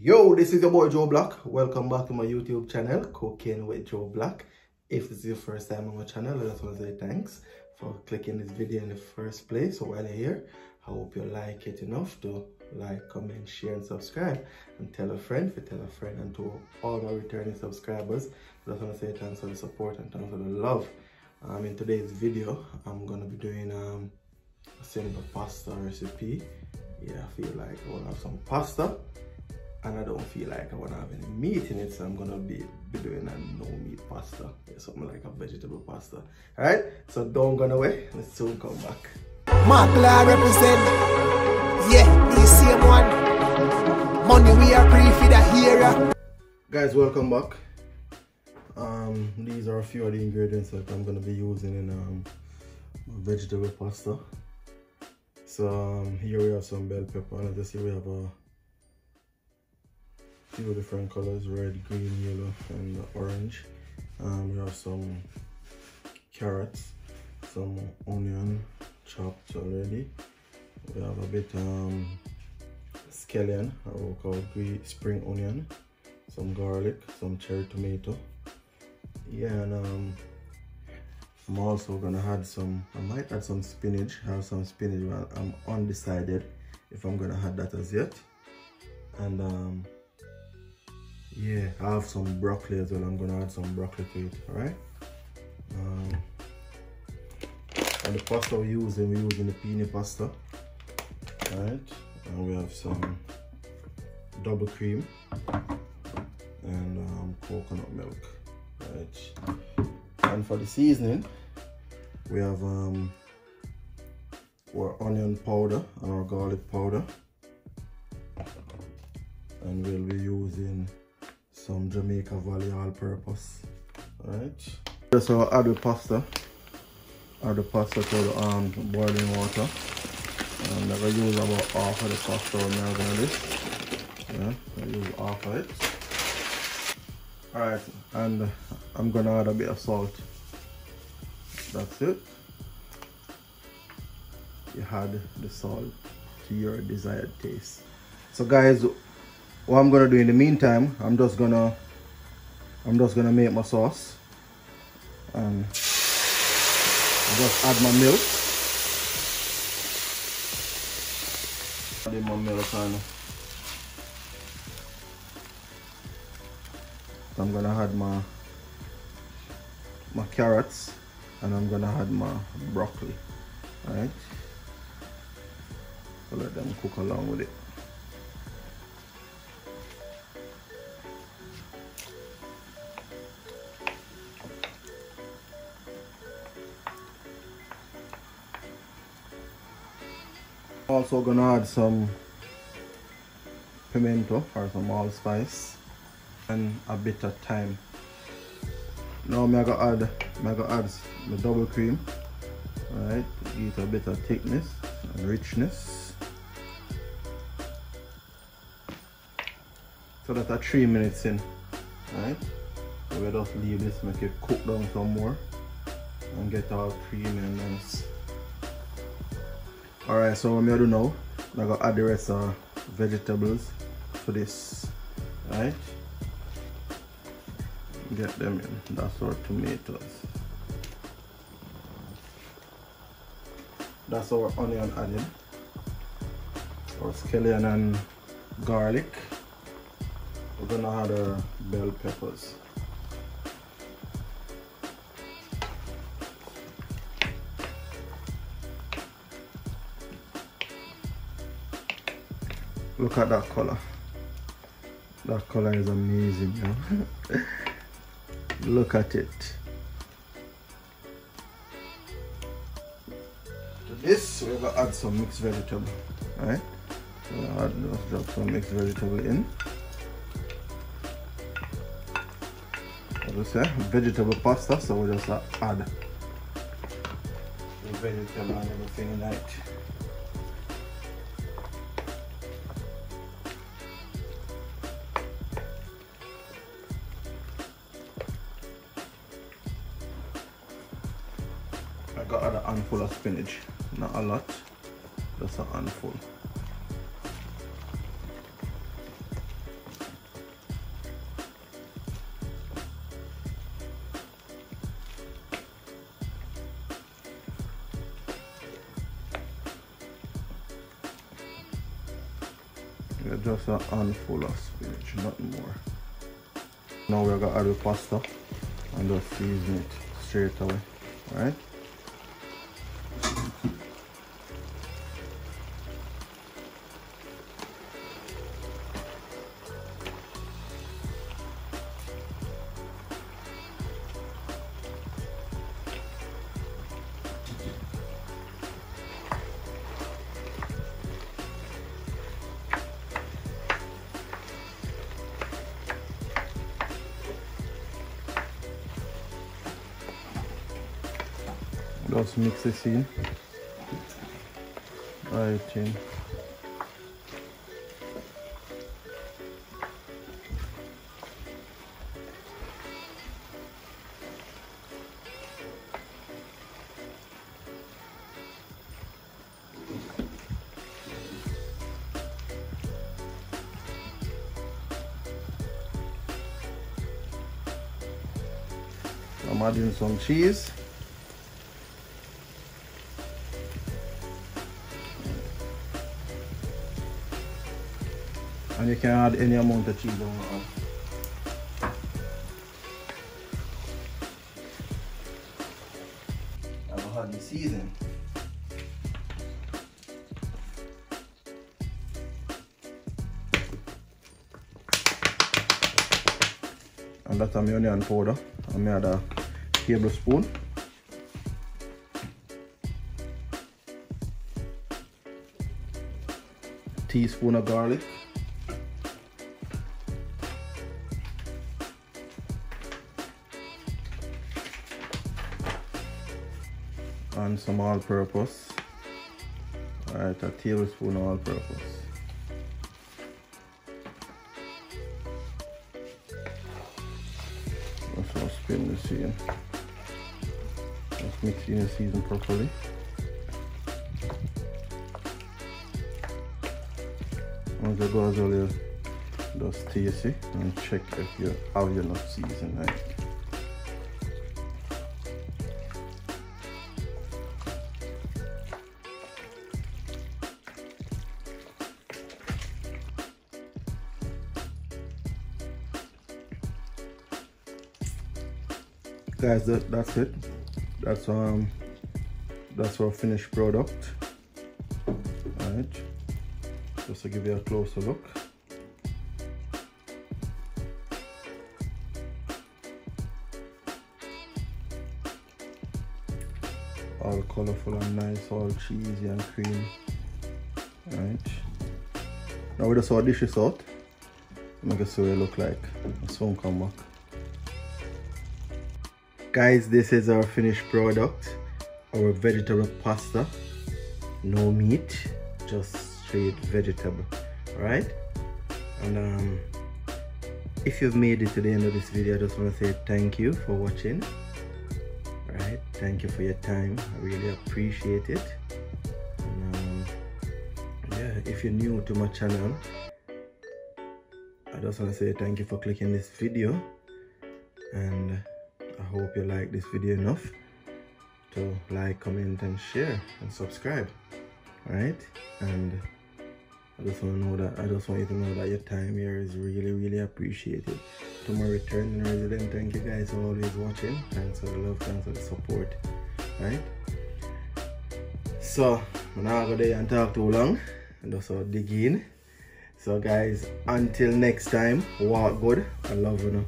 Yo, this is your boy Joeblack. Welcome back to my YouTube channel, Cooking with Joeblack. If this is your first time on my channel, I just want to say thanks for clicking this video in the first place. So while you're here, I hope you like it enough to like, comment, share, and subscribe. And tell a friend, and to all my returning subscribers, I just want to say thanks for the support and thanks for the love. In today's video, I'm gonna be doing a simple pasta recipe. Yeah, I feel like I want to have some pasta. And I don't feel like I want to have any meat in it, so I'm gonna be doing a no meat pasta. Yeah, something like a vegetable pasta. Alright, so don't go away. Let's soon come back. Markla represent. Yeah, the same one. Money we are free for the hero. Guys, welcome back. These are a few of the ingredients that I'm gonna be using in vegetable pasta. So here we have some bell pepper, and as you see we have a few different colors: red, green, yellow, and orange. We have some carrots, some onion chopped already. We have a bit scallion, or we call spring onion, some garlic, some cherry tomato. Yeah, and I'm also gonna add some, I might add some spinach. I have some spinach, but I'm undecided if I'm gonna add that as yet. And yeah, I have some broccoli as well. I'm gonna add some broccoli to it. All right. And the pasta we're using the penne pasta. All right. And we have some double cream and coconut milk. Right. And for the seasoning, we have our onion powder and our garlic powder, and we'll be using some Jamaica Valley all-purpose. Alright. So I'll add the pasta. Add the pasta to the boiling water. And I'm gonna use about half of the pasta when I'm gonna do this. Yeah, I use half of it. Alright, and I'm gonna add a bit of salt. That's it. You add the salt to your desired taste. So guys, what I'm gonna do in the meantime, I'm just gonna make my sauce, and just add my milk. Add my milk, and I'm gonna add my carrots, and I'm gonna add my broccoli. All right. So let them cook along with it. Also gonna add some pimento or some allspice and a bit of thyme. Now I'm gonna add the double cream. Alright, give it a bit of thickness and richness. So that's 3 minutes in. Alright, so we just leave this, make it cook down some more and get all creamy and nice. Alright, so what I'm gonna do now, I'm gonna add the rest of vegetables to this. Right? Get them in. That's our tomatoes. That's our onion added. Our scallion and garlic. We're gonna add our bell peppers. Look at that color. That color is amazing, you know? Look at it. To this, we're gonna add some mixed vegetable. Alright? So let's drop some mixed vegetable in. As I say, vegetable pasta, so we'll just add the vegetable and everything in it. I got a handful of spinach, not a lot, just a handful. Get just a handful of spinach, nothing more. Now we're gonna add the pasta and just season it straight away, right? Just mix this in right in. I'm adding some cheese. And you can add any amount of cheese you want to add. I'll add the seasoning. And that's my onion powder. I add a tablespoon. Teaspoon of garlic. And some all-purpose. Alright, a tablespoon of all-purpose. Let's now spin this in. Let's mix in the season properly. Once it goes all, you just taste it and check if you have enough season, right? Guys, that's it. That's our finished product. Alright, just to give you a closer look. All colorful and nice, all cheesy and creamy. Alright, now we just saw dish this out. Make it see what it look like. Soon come back. Guys, this is our finished product, our vegetable pasta. No meat, just straight vegetable. Alright, and if you've made it to the end of this video, I just want to say thank you for watching. Alright, thank you for your time. I really appreciate it. And yeah, if you're new to my channel, I just want to say thank you for clicking this video, and I hope you like this video enough to like, comment and share and subscribe. Alright, and I just want you to know that your time here is really appreciated. To my returning resident, thank you guys for always watching. Thanks for the love, thanks for the support. Right, so I'm not gonna go there and talk too long and also dig in. So guys, until next time, walk good. I love you now.